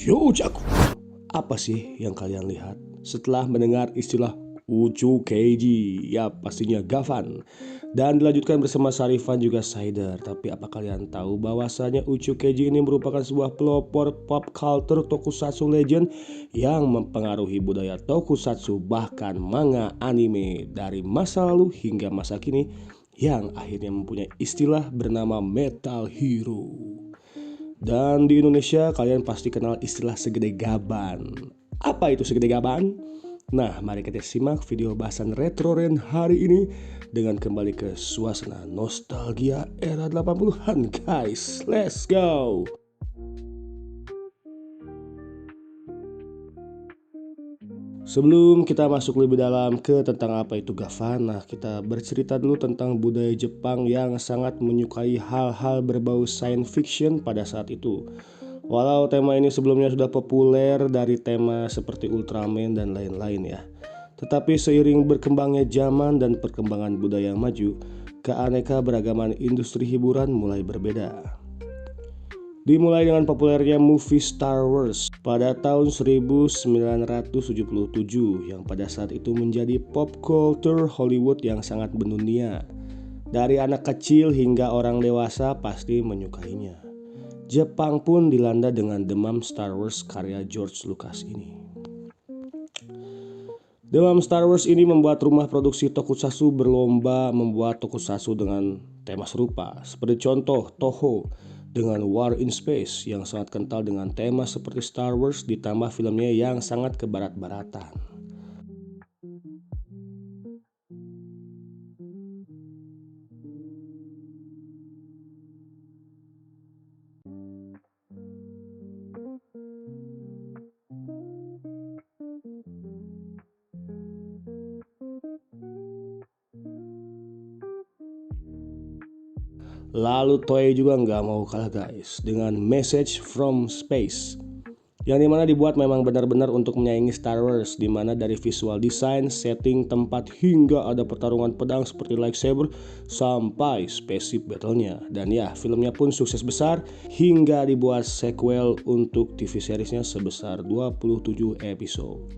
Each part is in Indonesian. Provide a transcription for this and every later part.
Yojaku. Apa sih yang kalian lihat setelah mendengar istilah Ucu Keiji? Ya pastinya Gavan. Dan dilanjutkan bersama Sarifan juga Saider. Tapi apa kalian tahu bahwasanya Ucu Keiji ini merupakan sebuah pelopor pop culture tokusatsu legend yang mempengaruhi budaya tokusatsu bahkan manga anime dari masa lalu hingga masa kini yang akhirnya mempunyai istilah bernama Metal Hero. Dan di Indonesia kalian pasti kenal istilah segede gaban. Apa itu segede gaban? Nah, mari kita simak video bahasan Retro Ren hari ini dengan kembali ke suasana nostalgia era 80-an guys. Let's go! Sebelum kita masuk lebih dalam ke tentang apa itu Gavan, nah kita bercerita dulu tentang budaya Jepang yang sangat menyukai hal-hal berbau science fiction pada saat itu. Walau tema ini sebelumnya sudah populer dari tema seperti Ultraman dan lain-lain ya. Tetapi seiring berkembangnya zaman dan perkembangan budaya yang maju, keanekaragaman industri hiburan mulai berbeda. Dimulai dengan populernya movie Star Wars pada tahun 1977 yang pada saat itu menjadi pop culture Hollywood yang sangat mendunia. Dari anak kecil hingga orang dewasa pasti menyukainya. Jepang pun dilanda dengan demam Star Wars karya George Lucas ini. Demam Star Wars ini membuat rumah produksi tokusatsu berlomba membuat tokusatsu dengan tema serupa. Seperti contoh Toho dengan War in Space yang sangat kental dengan tema seperti Star Wars ditambah filmnya yang sangat kebarat-baratan. Lalu Toei juga nggak mau kalah guys dengan Message from Space yang dimana dibuat memang benar-benar untuk menyaingi Star Wars, dimana dari visual design, setting, tempat hingga ada pertarungan pedang seperti lightsaber sampai spaceship battle-nya. Dan ya filmnya pun sukses besar hingga dibuat sequel untuk TV seriesnya sebesar 27 episode.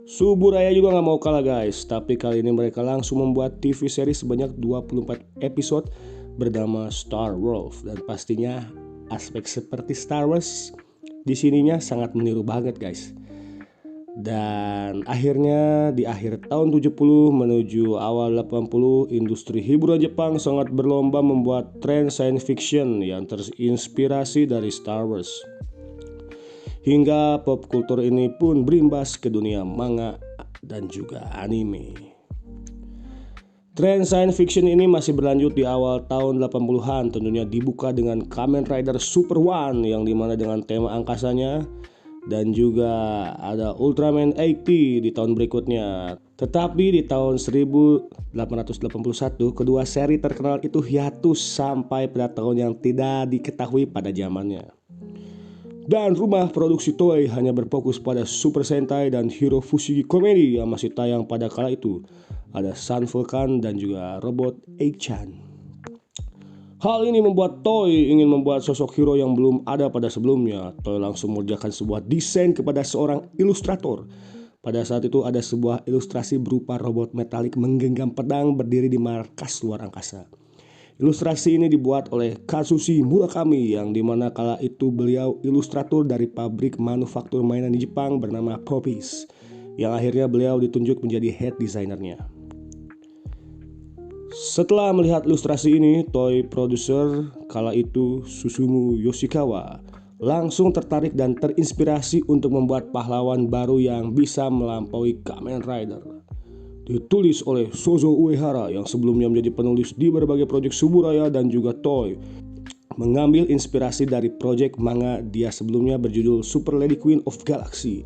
Suburaya juga nggak mau kalah guys, tapi kali ini mereka langsung membuat TV series sebanyak 24 episode bernama Star Wolf, dan pastinya aspek seperti Star Wars di sininya sangat meniru banget guys. Dan akhirnya di akhir tahun 70 menuju awal 80 industri hiburan Jepang sangat berlomba membuat tren science fiction yang terinspirasi dari Star Wars. Hingga pop kultur ini pun berimbas ke dunia manga dan juga anime. Tren science fiction ini masih berlanjut di awal tahun 80-an, tentunya dibuka dengan Kamen Rider Super One yang dimana dengan tema angkasanya, dan juga ada Ultraman 80 di tahun berikutnya. Tetapi di tahun 1881 kedua seri terkenal itu hiatus sampai pada tahun yang tidak diketahui pada zamannya. Dan rumah produksi Toei hanya berfokus pada Super Sentai dan Hero Fushigi Comedy yang masih tayang pada kala itu. Ada Sun Vulcan dan juga Robot Eichan. Hal ini membuat Toei ingin membuat sosok hero yang belum ada pada sebelumnya. Toei langsung mengerjakan sebuah desain kepada seorang ilustrator. Pada saat itu ada sebuah ilustrasi berupa robot metalik menggenggam pedang berdiri di markas luar angkasa. Ilustrasi ini dibuat oleh Katsushi Murakami yang dimana kala itu beliau ilustrator dari pabrik manufaktur mainan di Jepang bernama Poppies, yang akhirnya beliau ditunjuk menjadi head designernya. Setelah melihat ilustrasi ini, Toei producer kala itu Susumu Yoshikawa langsung tertarik dan terinspirasi untuk membuat pahlawan baru yang bisa melampaui Kamen Rider. Ditulis oleh Shozo Uehara yang sebelumnya menjadi penulis di berbagai proyek Suburaya dan juga Toei. Mengambil inspirasi dari proyek manga dia sebelumnya berjudul Super Lady Queen of Galaxy,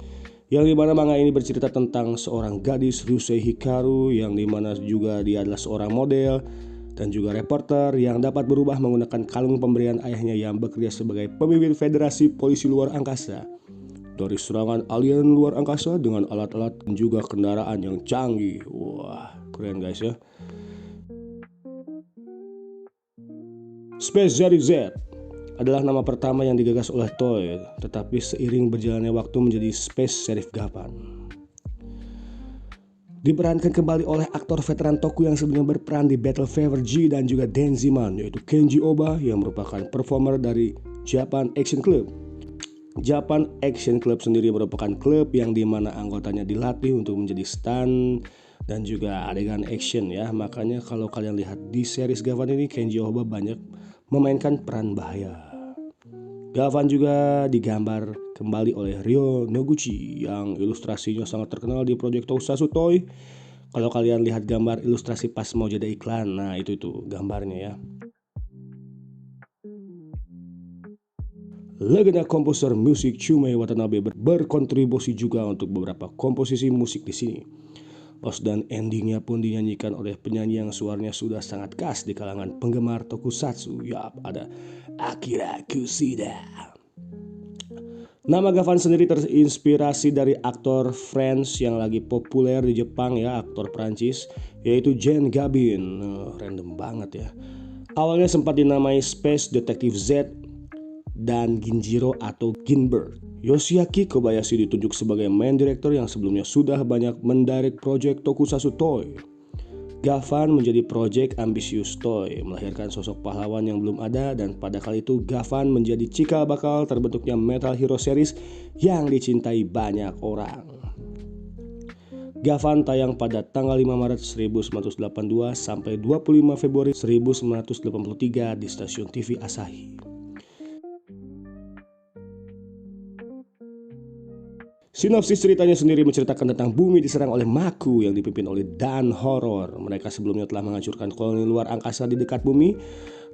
yang dimana manga ini bercerita tentang seorang gadis Ryusei Hikaru yang dimana juga dia adalah seorang model dan juga reporter yang dapat berubah menggunakan kalung pemberian ayahnya yang bekerja sebagai pemimpin Federasi Polisi Luar Angkasa dari serangan alien luar angkasa dengan alat-alat dan juga kendaraan yang canggih. Wah, keren guys ya. Space Jari Z adalah nama pertama yang digagas oleh Toei, tetapi seiring berjalannya waktu menjadi Space Sheriff Gavan. Diperankan kembali oleh aktor veteran Toku yang sebelumnya berperan di Battle Fever G dan juga Denziman, yaitu Kenji Oba yang merupakan performer dari Japan Action Club. Japan Action Club sendiri merupakan klub yang dimana anggotanya dilatih untuk menjadi stunt dan juga adegan action ya. Makanya kalau kalian lihat di series Gavan ini, Kenji Oba banyak memainkan peran bahaya. Gavan juga digambar kembali oleh Ryo Noguchi yang ilustrasinya sangat terkenal di proyek Tokusatsu Toei. Kalau kalian lihat gambar ilustrasi pas mau jadi iklan, nah itu gambarnya ya. Legenda komposer musik Chumei Watanabe berkontribusi juga untuk beberapa komposisi musik di sini. Os dan endingnya pun dinyanyikan oleh penyanyi yang suaranya sudah sangat khas di kalangan penggemar tokusatsu. Yap, ada Akira Kushida. Nama Gavan sendiri terinspirasi dari aktor Friends yang lagi populer di Jepang ya, aktor Prancis, yaitu Jean Gabin. Random banget ya. Awalnya sempat dinamai Space Detective Z dan Ginjiro atau Ginbert. Yoshiaki Kobayashi ditunjuk sebagai main director yang sebelumnya sudah banyak mendirect project Tokusatsu Toei. Gavan menjadi project ambisius Toei, melahirkan sosok pahlawan yang belum ada, dan pada kali itu Gavan menjadi cikal bakal terbentuknya Metal Hero Series yang dicintai banyak orang. Gavan tayang pada tanggal 5 Maret 1982 sampai 25 Februari 1983 di stasiun TV Asahi. Sinopsis ceritanya sendiri menceritakan tentang bumi diserang oleh Maku yang dipimpin oleh Dan Horror. Mereka sebelumnya telah menghancurkan koloni luar angkasa di dekat bumi,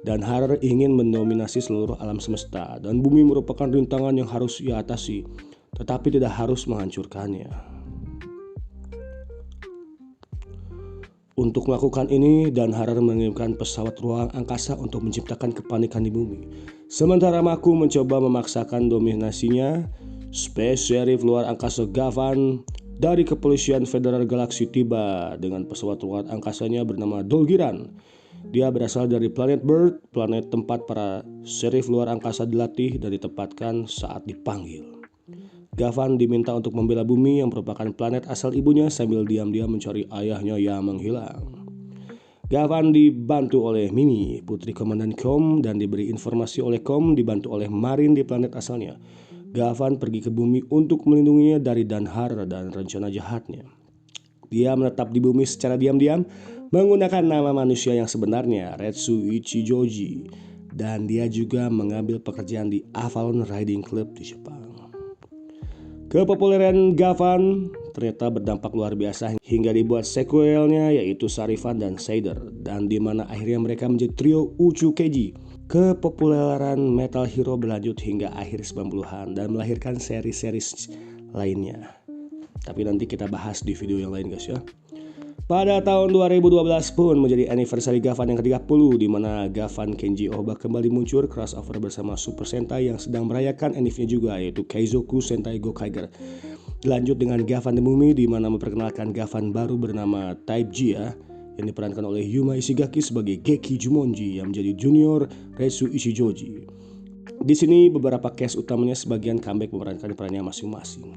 dan Horror ingin mendominasi seluruh alam semesta. Dan bumi merupakan rintangan yang harus ia atasi, tetapi tidak harus menghancurkannya. Untuk melakukan ini, Dan Horror mengirimkan pesawat ruang angkasa untuk menciptakan kepanikan di bumi. Sementara Maku mencoba memaksakan dominasinya. Space Sheriff luar angkasa Gavan dari Kepolisian Federal Galaksi tiba dengan pesawat luar angkasanya bernama Dolgiran. Dia berasal dari planet Bird, planet tempat para sheriff luar angkasa dilatih dan ditempatkan saat dipanggil. Gavan diminta untuk membela bumi yang merupakan planet asal ibunya sambil diam-diam mencari ayahnya yang menghilang. Gavan dibantu oleh Mimi, putri komandan Kom, dan diberi informasi oleh Kom dibantu oleh Marin di planet asalnya. Gavan pergi ke bumi untuk melindunginya dari Dan Horror dan rencana jahatnya. Dia menetap di bumi secara diam-diam menggunakan nama manusia yang sebenarnya, Retsu Ichijoji, dan dia juga mengambil pekerjaan di Avalon Riding Club di Jepang. Kepopuleran Gavan ternyata berdampak luar biasa hingga dibuat sequelnya, yaitu Sarifan dan Seider, dan di mana akhirnya mereka menjadi trio Uchukeiji. Kepopuleran Metal Hero berlanjut hingga akhir 90-an dan melahirkan seri-seri lainnya. Tapi nanti kita bahas di video yang lain guys ya. Pada tahun 2012 pun menjadi anniversary Gavan yang ke-30, di mana Gavan Kenji Oba kembali muncul crossover bersama Super Sentai yang sedang merayakan endingnya juga, yaitu Keizoku Sentai Gokaiger. Dilanjut dengan Gavan the Mummy, di mana memperkenalkan Gavan baru bernama Type G ya, yang diperankan oleh Yuma Ishigaki sebagai Geki Jumonji yang menjadi junior Retsu Ichijoji. Di sini beberapa cast utamanya sebagian comeback memerankan perannya masing-masing.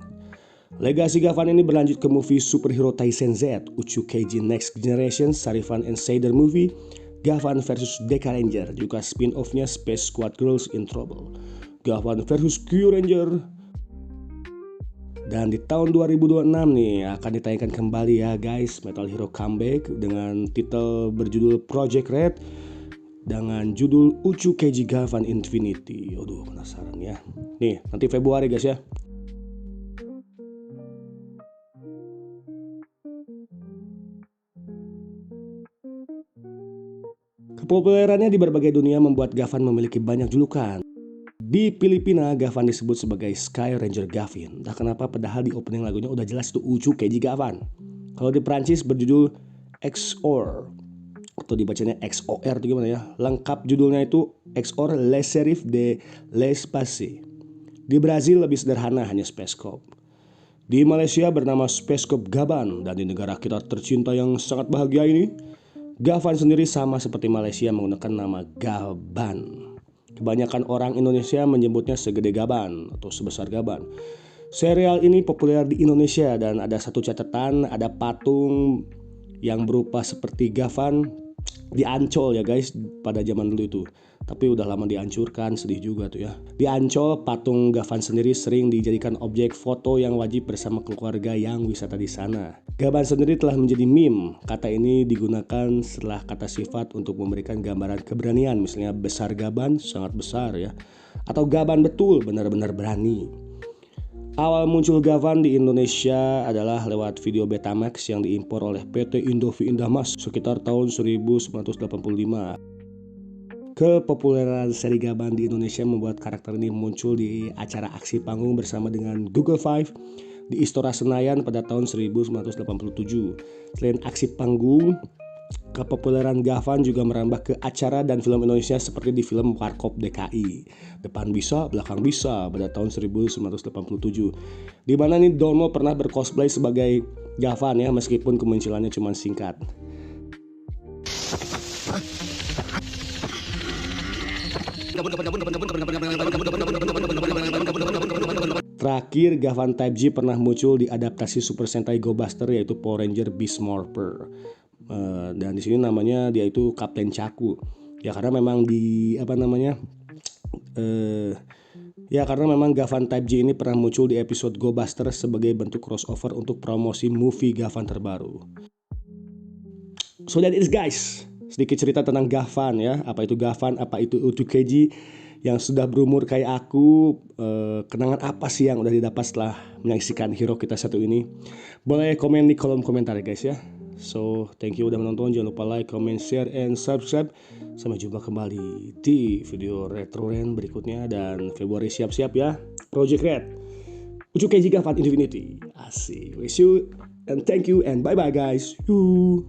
Legasi Gavan ini berlanjut ke movie Superhero Taisen Z, Uchukeiji Next Generation, Sarifan and Seider movie, Gavan vs Deka Ranger, juga spin-off-nya Space Squad Girls in Trouble, Gavan vs Q Ranger. Dan di tahun 2026 nih akan ditayangkan kembali ya guys Metal Hero Comeback dengan titel berjudul Project Red dengan judul Uchukeiji Gavan Infinity. Aduh penasaran ya. Nih nanti Februari guys ya. Kepopulerannya di berbagai dunia membuat Gavan memiliki banyak julukan. Di Filipina, Gavan disebut sebagai Sky Ranger Gavin. Entah kenapa padahal di opening lagunya udah jelas itu Uchukeiji Gavan. Kalau di Prancis berjudul XOR atau dibacanya XOR itu gimana ya? Lengkap judulnya itu XOR Les Sheriff de l'Espace. Di Brazil lebih sederhana, hanya Space Cop. Di Malaysia bernama Space Cop Gaban, dan di negara kita tercinta yang sangat bahagia ini, Gavan sendiri sama seperti Malaysia menggunakan nama Gaban. Kebanyakan orang Indonesia menyebutnya segede gaban atau sebesar gaban. Serial ini populer di Indonesia dan ada satu catatan, ada patung yang berupa seperti Gavan di Ancol ya guys pada zaman dulu itu. Tapi udah lama dihancurkan, sedih juga tuh ya. Di Ancol, patung Gavan sendiri sering dijadikan objek foto yang wajib bersama keluarga yang wisata di sana. Gavan sendiri telah menjadi meme. Kata ini digunakan setelah kata sifat untuk memberikan gambaran keberanian. Misalnya besar gaban, sangat besar ya. Atau gaban betul, benar-benar berani. Awal muncul Gavan di Indonesia adalah lewat video Betamax yang diimpor oleh PT Indovi Indahmas sekitar tahun 1985. Kepopuleran seri Gaban di Indonesia membuat karakter ini muncul di acara aksi panggung bersama dengan Google Five di Istora Senayan pada tahun 1987. Selain aksi panggung, kepopuleran Gavan juga merambah ke acara dan film Indonesia seperti di film Warkop DKI, Depan Bisa, Belakang Bisa pada tahun 1987. Di mana nih Dono pernah bercosplay sebagai Gavan ya, meskipun kemunculannya cuma singkat. Terakhir, Gavan Type G pernah muncul di adaptasi Super Sentai Go Buster yaitu Power Ranger Beast Morpher. Dan di sini namanya dia itu Kapten Caku. Ya karena memang karena memang Gavan Type G ini pernah muncul di episode Go Buster sebagai bentuk crossover untuk promosi movie Gavan terbaru. So that is guys, sedikit cerita tentang Gavan ya. Apa itu Gavan, apa itu U2KG. Yang sudah berumur kayak aku, kenangan apa sih yang udah didapat setelah menyaksikan hero kita satu ini? Boleh komen di kolom komentar ya guys ya. So thank you udah menonton, jangan lupa like, comment, share, and subscribe. Sampai jumpa kembali di video Retro Ren berikutnya. Dan Februari siap-siap ya, Project Red U2KG Gavan Infinity. Asik, wish you and thank you and bye bye guys. You.